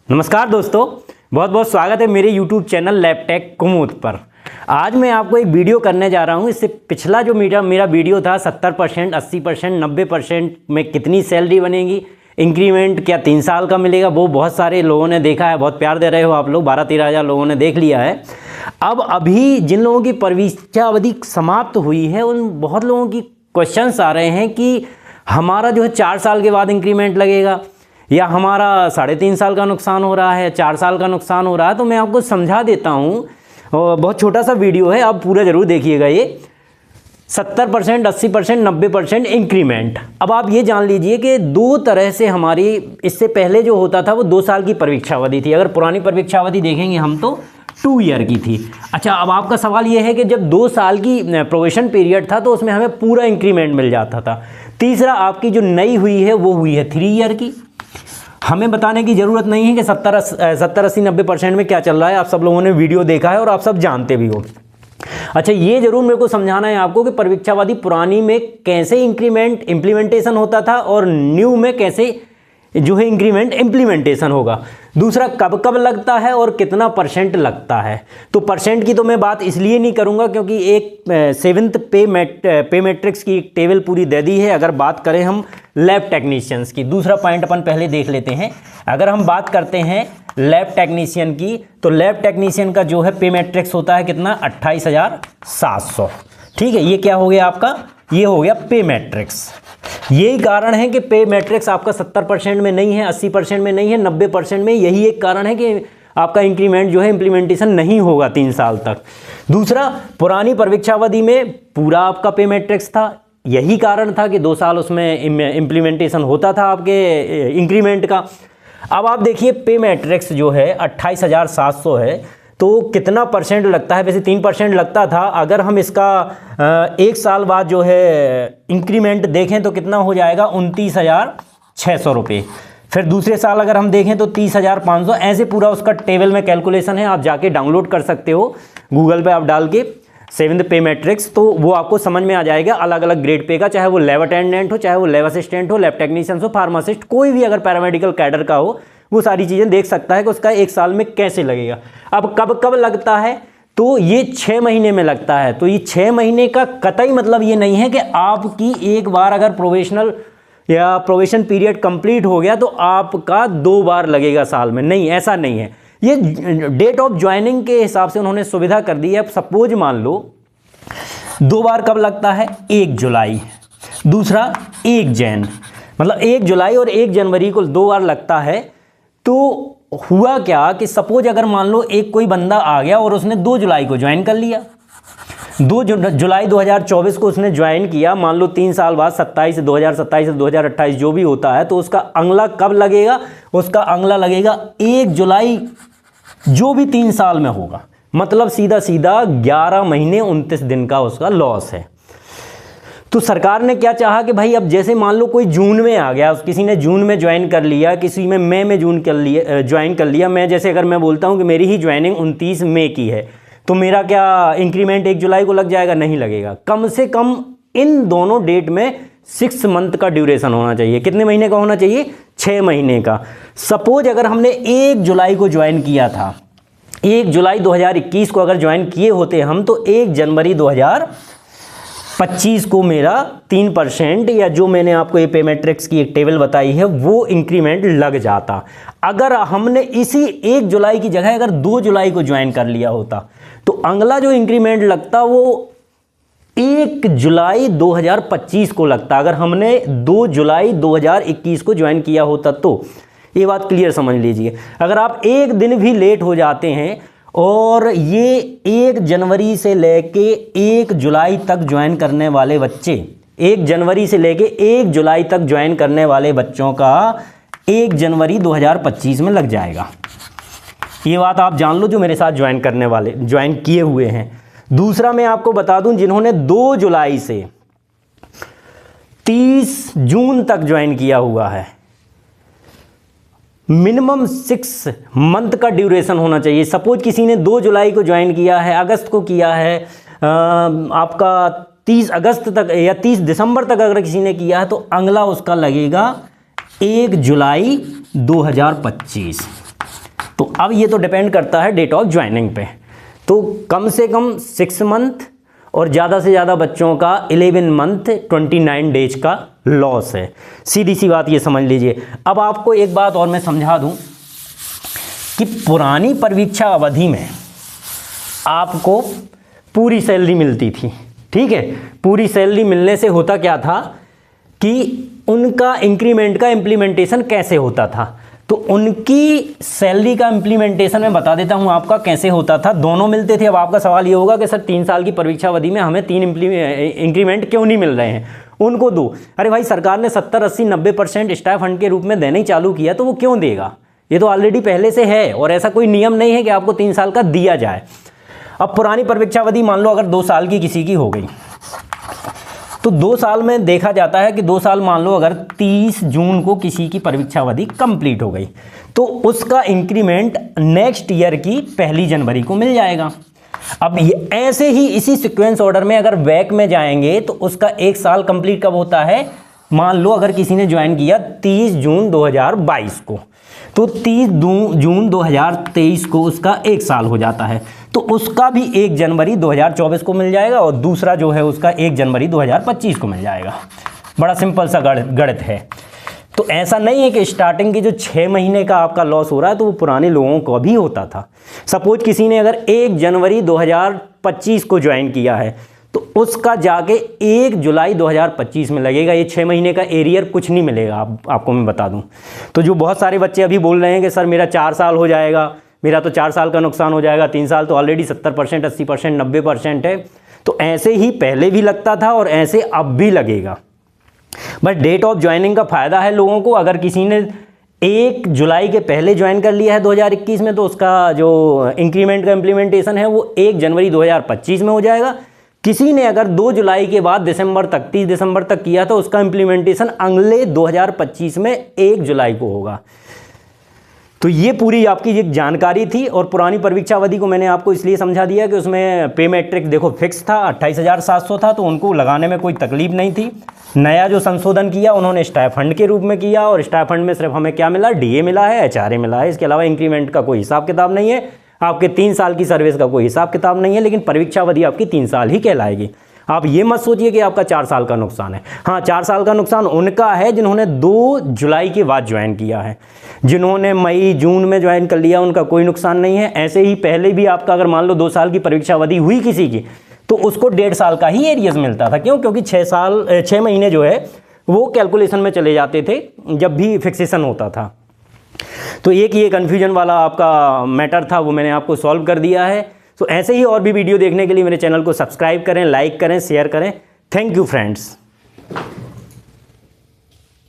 नमस्कार दोस्तों, बहुत बहुत स्वागत है मेरे YouTube चैनल लैबटेक कुमुद पर। आज मैं आपको एक वीडियो करने जा रहा हूं। इससे पिछला जो मेरा वीडियो था 70%, 80%, 90% में कितनी सैलरी बनेगी, इंक्रीमेंट क्या 3 साल का मिलेगा, वो बहुत सारे लोगों ने देखा है। बहुत प्यार दे रहे हो आप लोग, 12-13 हज़ार लोगों ने देख लिया है। अब अभी जिन लोगों की परीक्षा अवधि समाप्त हुई है उन बहुत लोगों की क्वेश्चंस आ रहे हैं कि हमारा जो है 4 साल के बाद इंक्रीमेंट लगेगा या हमारा 3.5 साल का नुकसान हो रहा है, 4 साल का नुकसान हो रहा है। तो मैं आपको समझा देता हूँ, बहुत छोटा सा वीडियो है, आप पूरा ज़रूर देखिएगा। ये 70%, 80%, 90% इंक्रीमेंट। अब आप ये जान लीजिए कि 2 तरह से हमारी इससे पहले जो होता था वो 2 साल की परीक्षा अवधि थी। अगर पुरानी परीक्षा अवधि देखेंगे हम तो 2 ईयर की थी। अच्छा, अब आपका सवाल ये है कि जब 2 साल की प्रोबेशन पीरियड था तो उसमें हमें पूरा इंक्रीमेंट मिल जाता था। तीसरा, आपकी जो नई हुई है वो हुई है 3 ईयर की। हमें बताने की ज़रूरत नहीं है कि 70, 80, 90% में क्या चल रहा है। आप सब लोगों ने वीडियो देखा है और आप सब जानते भी हो। अच्छा, ये ज़रूर मेरे को समझाना है आपको कि परीक्षावादी पुरानी में कैसे इम्प्लीमेंटेशन होता था और न्यू में कैसे जो है इंक्रीमेंट इम्प्लीमेंटेशन होगा। दूसरा, कब कब लगता है और कितना % लगता है। तो % की तो मैं बात इसलिए नहीं करूंगा क्योंकि एक 7th पे मैट्रिक्स की एक टेबल पूरी दे दी है। अगर बात करें हम लैब टेक्नीशियंस की, दूसरा पॉइंट अपन पहले देख लेते हैं। अगर हम बात करते हैं लैब टेक्नीशियन की, तो लैब टेक्नीशियन का जो है पे मैट्रिक्स होता है कितना, 28,700। ठीक है, ये क्या हो गया आपका, ये हो गया पे मैट्रिक्स। यही कारण है कि पे मैट्रिक्स आपका 70% में नहीं है, 80% में नहीं है, 90% में। यही एक कारण है कि आपका इंक्रीमेंट जो है इम्प्लीमेंटेशन नहीं होगा 3 साल तक। दूसरा, पुरानी परीक्षावधि में पूरा आपका पे मैट्रिक्स था। यही कारण था कि 2 साल उसमें इम्प्लीमेंटेशन होता था आपके इंक्रीमेंट का। अब आप देखिए, पे मैट्रिक्स जो है 28,700 है, तो कितना % लगता है। वैसे 3% लगता था। अगर हम इसका 1 साल बाद जो है इंक्रीमेंट देखें तो कितना हो जाएगा, 29,600 रुपये। फिर दूसरे साल अगर हम देखें तो 30,500। ऐसे पूरा उसका टेबल में कैलकुलेशन है, आप जाके डाउनलोड कर सकते हो गूगल पे आप डाल के 7th पे मैट्रिक्स, तो वो आपको समझ में आ जाएगा अलग अलग ग्रेड पे का। चाहे वो लैब अटेंडेंट हो, चाहे वो लैब असिस्टेंट हो, लैब टेक्नीशियन हो, फार्मासिस्ट, कोई भी अगर पैरामेडिकल कैडर का हो, वो सारी चीज़ें देख सकता है कि उसका 1 साल में कैसे लगेगा। अब कब कब लगता है, तो ये 6 महीने में लगता है। तो ये 6 महीने का कतई मतलब ये नहीं है कि आपकी एक बार अगर प्रोबेशन पीरियड कंप्लीट हो गया तो आपका 2 बार लगेगा साल में। नहीं, ऐसा नहीं है। ये डेट ऑफ ज्वाइनिंग के हिसाब से उन्होंने सुविधा कर दी है। अब सपोज मान लो 2 बार कब लगता है, 1 जुलाई, दूसरा 1 जैन, मतलब 1 जुलाई और 1 जनवरी को 2 बार लगता है। तो हुआ क्या कि सपोज अगर मान लो एक कोई बंदा आ गया और उसने 2 जुलाई को ज्वाइन कर लिया, 2 जुलाई 2024 को उसने ज्वाइन किया, मान लो 3 साल बाद 2027 से 2028 जो भी होता है, तो उसका अगला कब लगेगा, उसका अगला लगेगा 1 जुलाई जो भी 3 साल में होगा। मतलब सीधा सीधा 11 महीने 29 दिन का उसका लॉस है। तो सरकार ने क्या चाहा कि भाई अब जैसे मान लो कोई जून में आ गया, किसी ने जून में ज्वाइन कर लिया, किसी में मई में ज्वाइन कर लिया। मैं जैसे अगर मैं बोलता हूं कि मेरी ही ज्वाइनिंग 29 मई की है, तो मेरा क्या इंक्रीमेंट 1 जुलाई को लग जाएगा? नहीं लगेगा। कम से कम इन दोनों डेट में 6 मंथ का ड्यूरेशन होना चाहिए। कितने महीने का होना चाहिए? 6 महीने का। सपोज अगर हमने 1 जुलाई को ज्वाइन किया था, 1 जुलाई 2021 को अगर ज्वाइन किए होते हम, तो 1 जनवरी 2025 को मेरा 3% या जो मैंने आपको ये पे मैट्रिक्स की एक टेबल बताई है वो इंक्रीमेंट लग जाता। अगर हमने इसी 1 जुलाई की जगह अगर 2 जुलाई को ज्वाइन कर लिया होता, तो अगला जो इंक्रीमेंट लगता वो 1 जुलाई 2025 को लगता। अगर हमने 2 जुलाई 2021 को ज्वाइन किया होता तो ये बात क्लियर समझ लीजिए। अगर आप एक दिन भी लेट हो जाते हैं और ये 1 जनवरी से लेके 1 जुलाई तक ज्वाइन करने वाले बच्चे, 1 जनवरी से लेके 1 जुलाई तक ज्वाइन करने वाले बच्चों का 1 जनवरी 2025 में लग जाएगा। ये बात आप जान लो जो मेरे साथ ज्वाइन किए हुए हैं। दूसरा मैं आपको बता दूं, जिन्होंने 2 जुलाई से 30 जून तक ज्वाइन किया हुआ है, मिनिमम 6 मंथ का ड्यूरेशन होना चाहिए। सपोज किसी ने 2 जुलाई को ज्वाइन किया है, अगस्त को किया है, आपका 30 अगस्त तक या 30 दिसंबर तक अगर किसी ने किया है, तो अगला उसका लगेगा 1 जुलाई 2025। तो अब ये तो डिपेंड करता है डेट ऑफ ज्वाइनिंग पे। तो कम से कम 6 मंथ और ज़्यादा से ज़्यादा बच्चों का 11 मंथ 29 डेज का लॉस है। सीधी सी बात ये समझ लीजिए। अब आपको एक बात और मैं समझा दूं कि पुरानी परिवीक्षा अवधि में आपको पूरी सैलरी मिलती थी, ठीक है। पूरी सैलरी मिलने से होता क्या था कि उनका इंक्रीमेंट का इम्प्लीमेंटेशन कैसे होता था। तो उनकी सैलरी का इम्प्लीमेंटेशन मैं बता देता हूं आपका कैसे होता था। दोनों मिलते थे। अब आपका सवाल ये होगा कि सर 3 साल की परिवीक्षा अवधि में हमें 3 इंक्रीमेंट क्यों नहीं मिल रहे हैं, उनको दो। अरे भाई, सरकार ने 70, 80, 90% स्टाइपेंड के रूप में देना ही चालू किया, तो वो क्यों देगा? ये तो ऑलरेडी पहले से है और ऐसा कोई नियम नहीं है कि आपको 3 साल का दिया जाए। अब पुरानी परिवीक्षा अवधि मान लो अगर 2 साल की किसी की हो गई, तो 2 साल में देखा जाता है कि 2 साल मान लो अगर 30 जून को किसी की परिवीक्षा अवधि कंप्लीट हो गई, तो उसका इंक्रीमेंट नेक्स्ट ईयर की 1 जनवरी को मिल जाएगा। अब ये ऐसे ही इसी सीक्वेंस ऑर्डर में अगर बैक में जाएंगे तो उसका 1 साल कंप्लीट कब होता है? मान लो अगर किसी ने ज्वाइन किया 30 जून 2022 को, तो 30 जून 2023 को उसका 1 साल हो जाता है। तो उसका भी 1 जनवरी 2024 को मिल जाएगा और दूसरा जो है उसका 1 जनवरी 2025 को मिल जाएगा। बड़ा सिंपल सा गणित है। तो ऐसा नहीं है कि स्टार्टिंग की जो 6 महीने का आपका लॉस हो रहा है तो वो पुराने लोगों को भी होता था। सपोज किसी ने अगर 1 जनवरी 2025 को ज्वाइन किया है तो उसका जाके 1 जुलाई 2025 में लगेगा। ये 6 महीने का एरियर कुछ नहीं मिलेगा। आपको मैं बता दूं, तो जो बहुत सारे बच्चे अभी बोल रहे हैं कि सर मेरा 4 साल हो जाएगा, मेरा तो 4 साल का नुकसान हो जाएगा, 3 साल तो ऑलरेडी 70%, 80%, 90% है। तो ऐसे ही पहले भी लगता था और ऐसे अब भी लगेगा। बट डेट ऑफ ज्वाइनिंग का फ़ायदा है लोगों को। अगर किसी ने 1 जुलाई के पहले ज्वाइन कर लिया है 2021 में, तो उसका जो इंक्रीमेंट का इम्प्लीमेंटेशन है वो 1 जनवरी 2025 में हो जाएगा। किसी ने अगर 2 जुलाई के बाद दिसंबर तक 30 दिसंबर तक किया तो उसका इम्प्लीमेंटेशन अगले 2025 में 1 जुलाई को होगा। तो ये पूरी आपकी एक जानकारी थी। और पुरानी परिवीक्षा अवधि को मैंने आपको इसलिए समझा दिया कि उसमें पे मैट्रिक देखो फिक्स था, 28,700 था, तो उनको लगाने में कोई तकलीफ नहीं थी। नया जो संशोधन किया उन्होंने स्टाइपेंड के रूप में किया और स्टाइपेंड में सिर्फ हमें क्या मिला? डीए मिला है, एचआरए मिला है। इसके अलावा इंक्रीमेंट का कोई हिसाब किताब नहीं है। आपके 3 साल की सर्विस का कोई हिसाब किताब नहीं है, लेकिन परिवीक्षा अवधि आपकी 3 साल ही कहलाएगी। आप ये मत सोचिए कि आपका 4 साल का नुकसान है। हाँ, 4 साल का नुकसान उनका है जिन्होंने 2 जुलाई के बाद ज्वाइन किया है। जिन्होंने मई जून में ज्वाइन कर लिया उनका कोई नुकसान नहीं है। ऐसे ही पहले भी आपका अगर मान लो 2 साल की परिवीक्षा अवधि हुई किसी की, तो उसको 1.5 साल का ही एरियर्स मिलता था। क्यों? क्योंकि 6 महीने जो है वो कैलकुलेशन में चले जाते थे जब भी फिक्सेशन होता था। तो एक ये कन्फ्यूजन वाला आपका मैटर था, वो मैंने आपको सॉल्व कर दिया है। तो ऐसे ही और भी वीडियो देखने के लिए मेरे चैनल को सब्सक्राइब करें, लाइक करें, शेयर करें। Thank you friends.